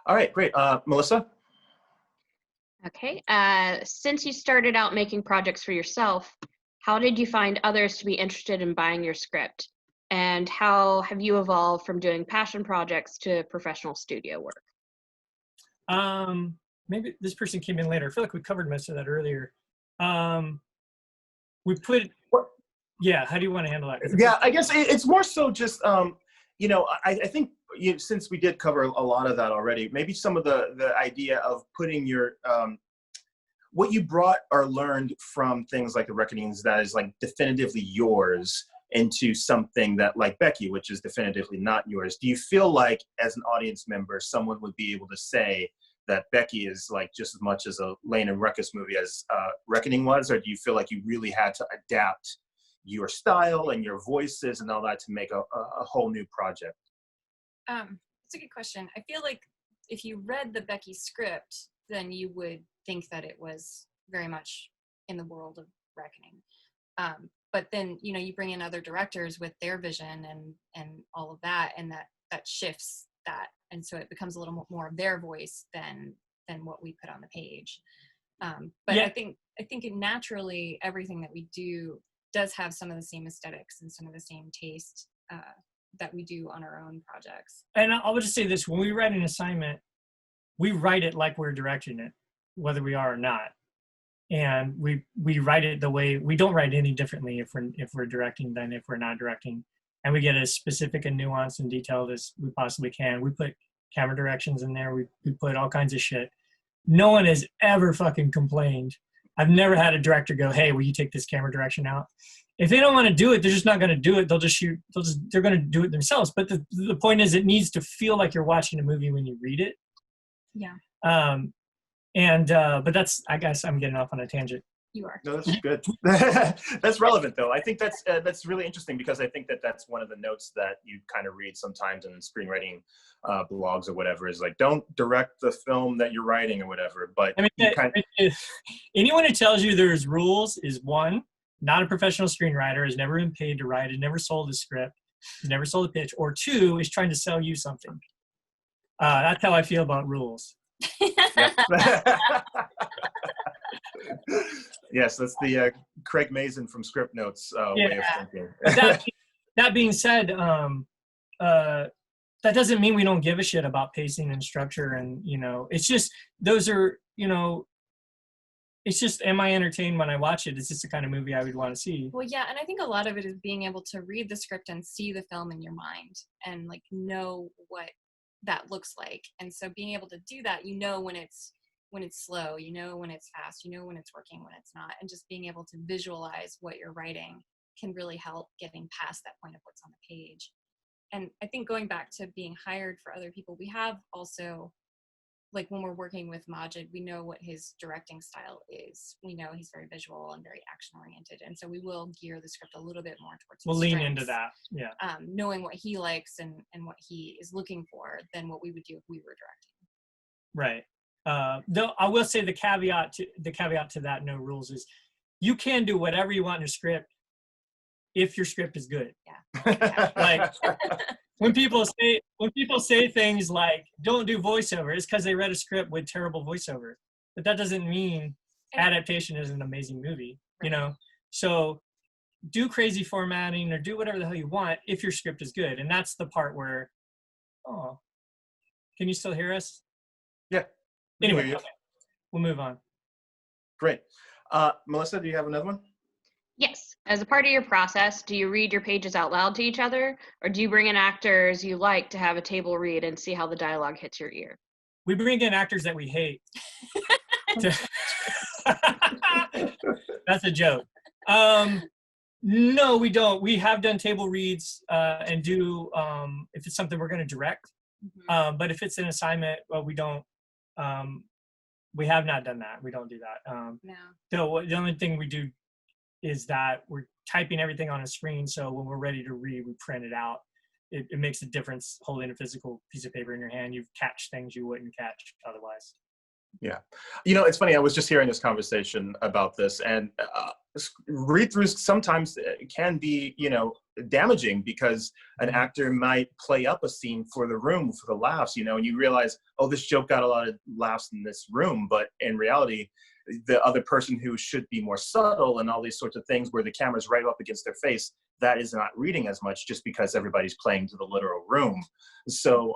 All right, great. Melissa? Okay. Since you started out making projects for yourself, how did you find others to be interested in buying your script? And how have you evolved from doing passion projects to professional studio work? Maybe this person came in later. I feel like we covered most of that earlier. Yeah, how do you want to handle that? Yeah, I guess it's more so just, I think since we did cover a lot of that already, maybe some of the idea of putting your, what you brought or learned from things like The Reckonings that is like definitively yours into something that like Becky, which is definitively not yours. Do you feel like as an audience member, someone would be able to say that Becky is like just as much as a Lane and Ruckus movie as Reckoning was? Or do you feel like you really had to adapt your style and your voices and all that to make a whole new project? It's a good question. I feel like if you read the Becky script, then you would think that it was very much in the world of Reckoning. But then, you bring in other directors with their vision and all of that, and that shifts that. And so it becomes a little more of their voice than what we put on the page. But yeah. I think naturally everything that we do does have some of the same aesthetics and some of the same taste that we do on our own projects. And I'll just say this: when we write an assignment, we write it like we're directing it, whether we are or not. And we write it the way we don't write any differently if we're directing than if we're not directing. And we get as specific and nuanced and detailed as we possibly can. We put camera directions in there. We put all kinds of shit. No one has ever fucking complained. I've never had a director go, "Hey, will you take this camera direction out?" If they don't want to do it, they're just not going to do it. They'll just shoot. They're going to do it themselves. But the point is, it needs to feel like you're watching a movie when you read it. Yeah. But that's, I guess I'm getting off on a tangent. You are. No, that's good. That's relevant, though. I think that's really interesting because I think that's one of the notes that you kind of read sometimes in screenwriting blogs or whatever is like, don't direct the film that you're writing or whatever. But I mean, anyone who tells you there's rules is one, not a professional screenwriter, has never been paid to write, has never sold a script, has never sold a pitch, or two, is trying to sell you something. That's how I feel about rules. Yes, that's the Craig Mazin from Script Notes way of thinking. That being said, that doesn't mean we don't give a shit about pacing and structure, and it's just it's just, am I entertained when I watch it? Is this the kind of movie I would want to see? Well, yeah, and I think a lot of it is being able to read the script and see the film in your mind and like know what that looks like. And so being able to do that, you know when it's slow, you know when it's fast, you know when it's working, when it's not, and just being able to visualize what you're writing can really help getting past that point of what's on the page. And I think going back to being hired for other people, we have also, like when we're working with Majid, we know what his directing style is. We know he's very visual and very action oriented. And so we will gear the script a little bit more towards his We'll lean strengths, into that. Yeah. knowing what he likes and what he is looking for than what we would do if we were directing. Right. Though I will say the caveat to that no rules is you can do whatever you want in your script if your script is good. Yeah. Like when people say things like don't do voiceover, it's because they read a script with terrible voiceover. But that doesn't mean adaptation is an amazing movie, you know? So do crazy formatting or do whatever the hell you want if your script is good. And that's the part where, oh, can you still hear us? Yeah. Anyway, okay. We'll move on. Great. Melissa, do you have another one? Yes. As a part of your process, do you read your pages out loud to each other, or do you bring in actors you like to have a table read and see how the dialogue hits your ear? We bring in actors that we hate. That's a joke. No, we don't. We have done table reads and do if it's something we're going to direct. Mm-hmm. But if it's an assignment, well, we don't. We have not done that. We don't do that. No. The only thing we do is that we're typing everything on a screen, so when we're ready to read, we print it out. It makes a difference holding a physical piece of paper in your hand. You catch things you wouldn't catch otherwise. Yeah. You know, it's funny. I was just hearing this conversation about this, and read-throughs sometimes can be, you know, damaging because an actor might play up a scene for the room, for the laughs, you know, and you realize, oh, this joke got a lot of laughs in this room, but in reality, the other person who should be more subtle and all these sorts of things where the camera's right up against their face, that is not reading as much just because everybody's playing to the literal room. So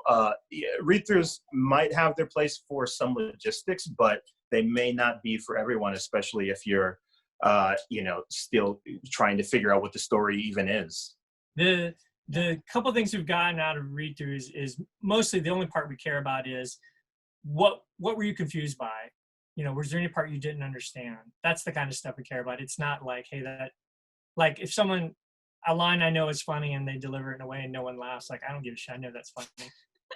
yeah, read-throughs might have their place for some logistics, but they may not be for everyone, especially if you're, you know, still trying to figure out what the story even is. The couple things we've gotten out of read-throughs is mostly the only part we care about is what were you confused by? You know, was there any part you didn't understand? That's the kind of stuff we care about. It's not like, hey, like if someone, a line I know is funny and they deliver it in a way and no one laughs, like, I don't give a shit, I know that's funny.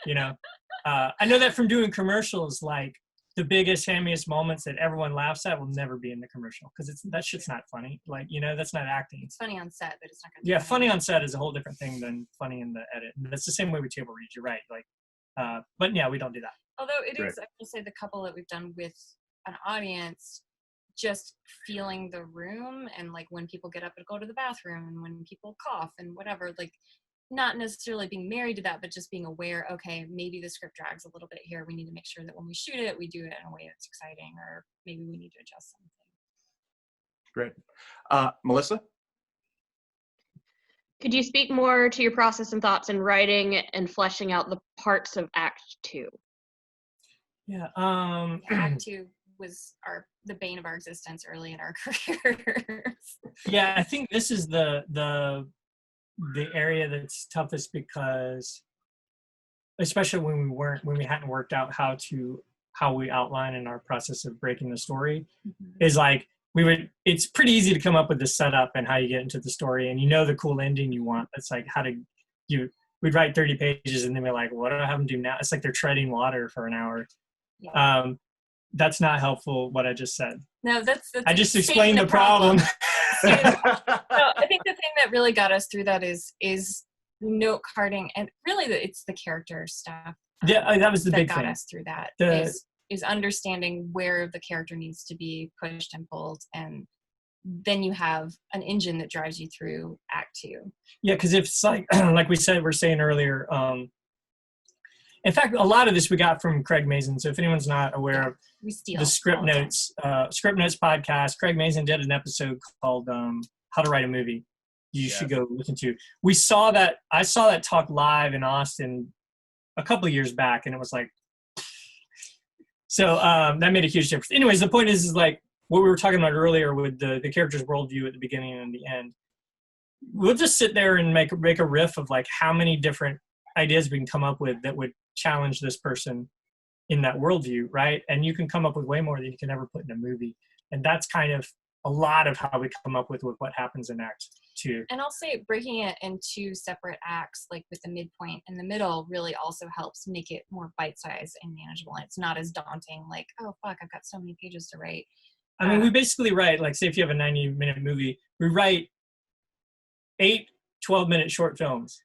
You know, I know that from doing commercials, like the biggest, hammiest moments that everyone laughs at will never be in the commercial because that shit's not funny. Like, you know, that's not acting. It's funny on set, but it's not going to. Yeah, funny on set is a whole different thing than funny in the edit. And that's the same way with table reads. You're right. Like, but yeah, we don't do that. Although it is, I will say, the couple that we've done with an audience, just feeling the room and like when people get up and go to the bathroom and when people cough and whatever, like not necessarily being married to that, but just being aware, okay, maybe the script drags a little bit here. We need to make sure that when we shoot it, we do it in a way that's exciting, or maybe we need to adjust something. Great. Melissa? Could you speak more to your process and thoughts in writing and fleshing out the parts of Act 2? Yeah. Act 2 was the bane of our existence early in our careers. Yeah, I think this is the area that's toughest because, especially when we hadn't worked out how we outline in our process of breaking the story, is like it's pretty easy to come up with the setup and how you get into the story, and you know the cool ending you want. It's like we'd write 30 pages and then we're like, what do I have them do now? It's like they're treading water for an hour. Yeah. That's not helpful, what I just said. No, that's I just explained the problem. So I think the thing that really got us through that is note carding, and really it's the character stuff. Yeah, that was the big that thing. Got us through that. Is understanding where the character needs to be pushed and pulled, and then you have an engine that drives you through Act 2. Yeah, because if it's like like we're saying earlier. In fact, a lot of this we got from Craig Mazin. So if anyone's not aware of the Script Notes podcast, Craig Mazin did an episode called How to Write a Movie. You should go listen to. I saw that talk live in Austin a couple of years back, and it was like, so that made a huge difference. Anyways, the point is like what we were talking about earlier with the character's worldview at the beginning and the end. We'll just sit there and make a riff of like how many different ideas we can come up with that would challenge this person in that worldview, right? And you can come up with way more than you can ever put in a movie. And that's kind of a lot of how we come up with what happens in Act 2. And I'll say breaking it into separate acts, like with the midpoint in the middle, really also helps make it more bite-sized and manageable. And it's not as daunting, like, oh, fuck, I've got so many pages to write. I mean, we basically write, like, say if you have a 90-minute movie, we write 8 12-minute short films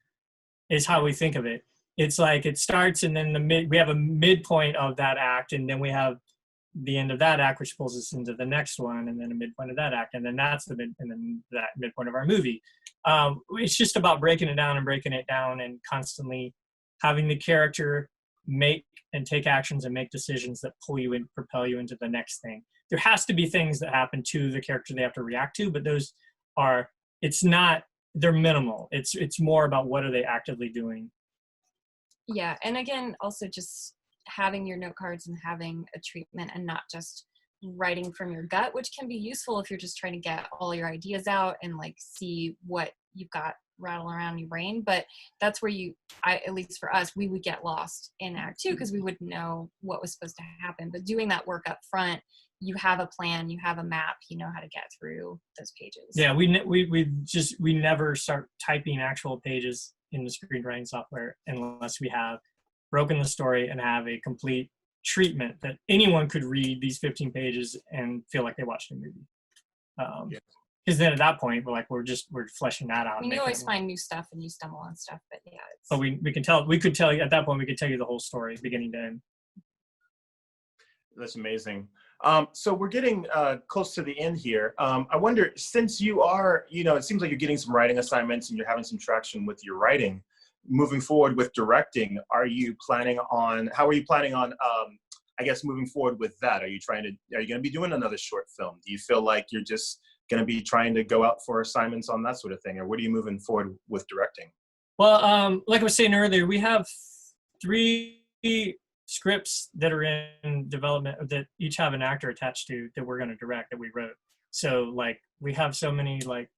is how we think of it. It's like it starts and then we have a midpoint of that act, and then we have the end of that act, which pulls us into the next one, and then a midpoint of that act, and then that's that midpoint of our movie. It's just about breaking it down and constantly having the character make and take actions and make decisions that pull you in, propel you into the next thing. There has to be things that happen to the character they have to react to, but those are, they're minimal. It's more about what are they actively doing. Yeah, and again, also just having your note cards and having a treatment and not just writing from your gut, which can be useful if you're just trying to get all your ideas out and like see what you've got rattle around in your brain. But that's where at least for us, we would get lost in Act 2 because we wouldn't know what was supposed to happen. But doing that work up front, you have a plan, you have a map, you know how to get through those pages. Yeah, we never start typing actual pages in the screenwriting software unless we have broken the story and have a complete treatment that anyone could read these 15 pages and feel like they watched a movie. Because then at that point, we're fleshing that out. I mean, you always find new stuff and you stumble on stuff, but yeah. But we could tell you at that point, we could tell you the whole story, beginning to end. That's amazing. So we're getting close to the end here. I wonder, since you are, it seems like you're getting some writing assignments and you're having some traction with your writing. Moving forward with directing, how are you planning on, I guess, moving forward with that? Are you going to be doing another short film? Do you feel like you're just going to be trying to go out for assignments on that sort of thing? Or what are you moving forward with directing? Well, like I was saying earlier, we have 3 scripts that are in development that each have an actor attached to that we're going to direct that we wrote. So like we have so many like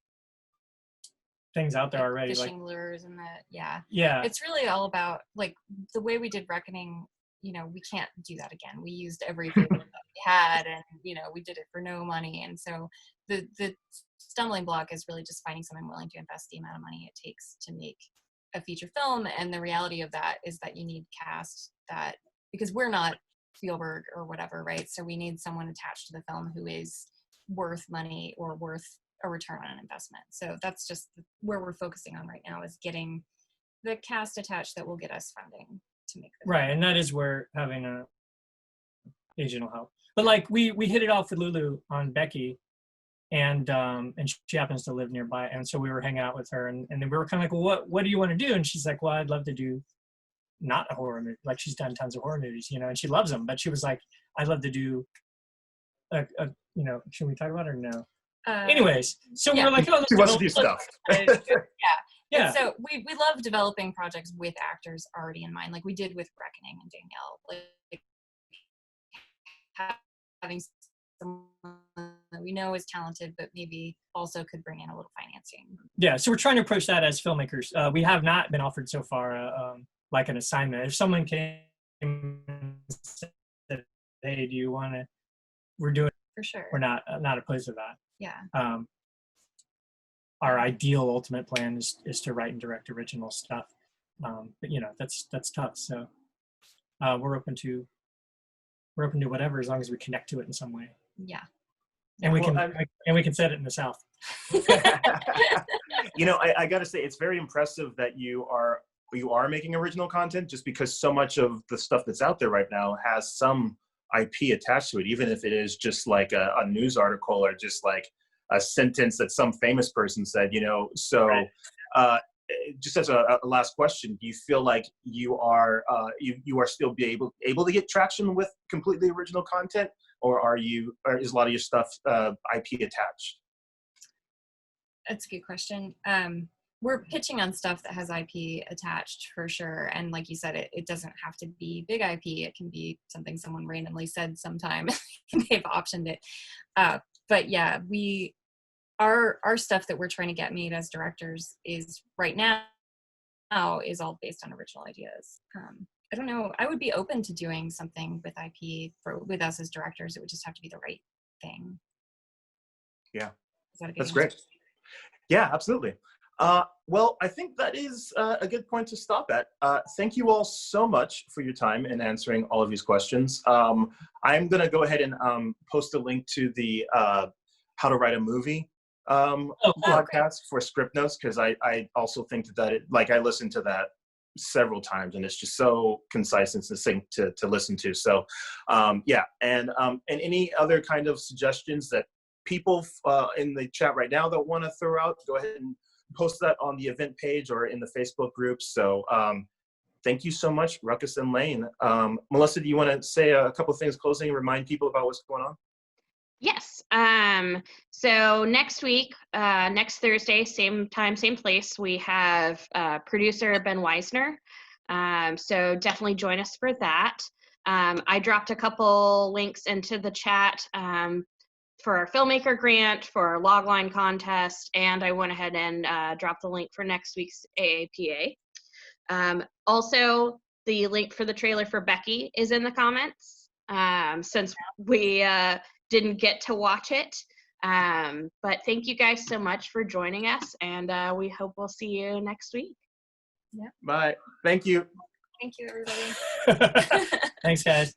things out there already, fishing lures and that. Yeah, it's really all about like the way we did Reckoning. We can't do that again. We used every favor that we had, and we did it for no money. And so the stumbling block is really just finding someone willing to invest the amount of money it takes to make a feature film. And the reality of that is that you need cast that, because we're not Spielberg or whatever, right? So we need someone attached to the film who is worth money or worth a return on an investment. So that's just where we're focusing on right now, is getting the cast attached that will get us funding to make the right film. And that is where having a agent will help. But like we hit it off with Lulu on Becky, and she happens to live nearby, and so we were hanging out with her, and then we were kind of like, well, what do you want to do? And she's like, well, I'd love to do not a horror movie. Like she's done tons of horror movies, and she loves them, but she was like, I'd love to do should we talk about it or no? Anyways, so yeah. we're like, oh, She wants to do stuff. Yeah. And so we love developing projects with actors already in mind, like we did with Reckoning and Danielle. Like having someone that we know is talented, but maybe also could bring in a little financing. Yeah, so we're trying to approach that as filmmakers. We have not been offered so far like an assignment. If someone came and said, hey, do you want to, we're doing, for sure, we're not opposed to that. Yeah. Our ideal ultimate plan is to write and direct original stuff. But that's tough. So we're open to whatever, as long as we connect to it in some way. Yeah. And we can set it in the South. I got to say, it's very impressive that you are making original content, just because so much of the stuff that's out there right now has some IP attached to it, even if it is just like a news article or just like a sentence that some famous person said, so right. Just as a last question, do you feel like you are still able to get traction with completely original content, or is a lot of your stuff IP attached? That's a good question. We're pitching on stuff that has IP attached for sure. And like you said, it doesn't have to be big IP. It can be something someone randomly said sometime and they've optioned it. But yeah, our stuff that we're trying to get made as directors is right now is all based on original ideas. I don't know. I would be open to doing something with IP with us as directors. It would just have to be the right thing. Yeah, Is that a good that's answer? great. Yeah, absolutely. Well, I think that is a good point to stop at. Thank you all so much for your time in answering all of these questions. I'm going to go ahead and post a link to the How to Write a Movie podcast for Script Notes, because I also think that I listened to that several times, and it's just so concise and succinct to listen to. So yeah, and any other kind of suggestions that people in the chat right now that want to throw out, go ahead and post that on the event page or in the Facebook group. So thank you so much, Ruckus and Lane. Melissa, do you want to say a couple of things closing and remind people about what's going on? Yes. So next week, next Thursday, same time, same place, we have producer Ben Weisner. So definitely join us for that. I dropped a couple links into the chat for our filmmaker grant, for our logline contest, and I went ahead and dropped the link for next week's AAPA. Also, the link for the trailer for Becky is in the comments, since we didn't get to watch it. But thank you guys so much for joining us, and we hope we'll see you next week. Bye. Thank you. Thank you, everybody. Thanks, guys.